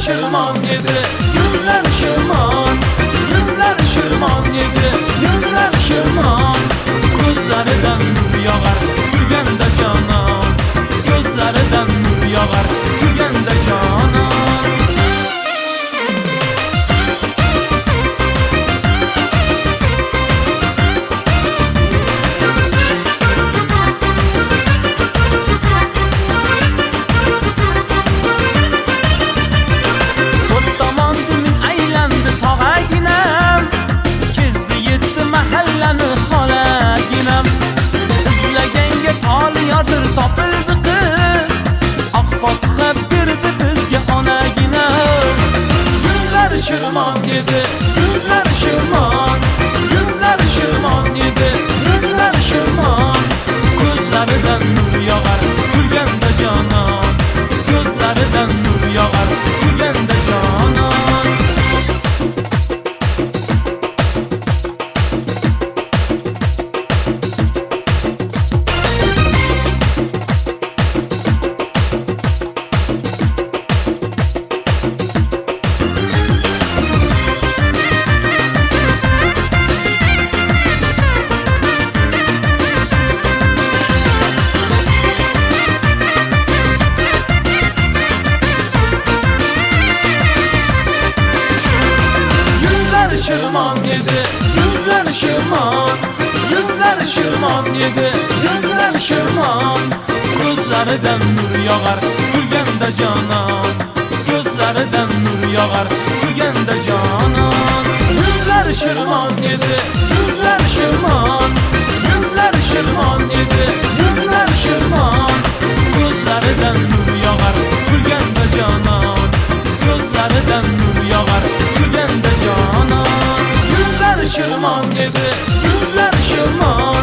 şırman edi, yüzler şırman, yüzler şırman edi, yüzler şırman. Gözlerinden nur yağar, gülgende canan, gözlerinden nur yağar, gülgende canan. Topildi kız, Akfatqa berdi bizga onagina. Yüzlari shirmon edi, yüzlari shirmon, yüzlari shirmon edi, yüzlari shirmon. Ko'zlaridan nur yog'ar, kulganda jonon, ko'zlaridan nur yog'ar, kulganda jonon. Şırman edi, yüzler şırman, yüzler şırman edi, yüzler şırman. Gözlerinden nur yağar, gülgende canan, gözlerinden nur yağar, gülgende canan. Yüzler şırman edi, yüzler şırman, yüzler şırman edi, yüzler şırman. Gözlerinden nur yağar, gülgende canan, gözlerinden nur yağar, gülgende canan. Yüzler şırman edi, yüzler şırman.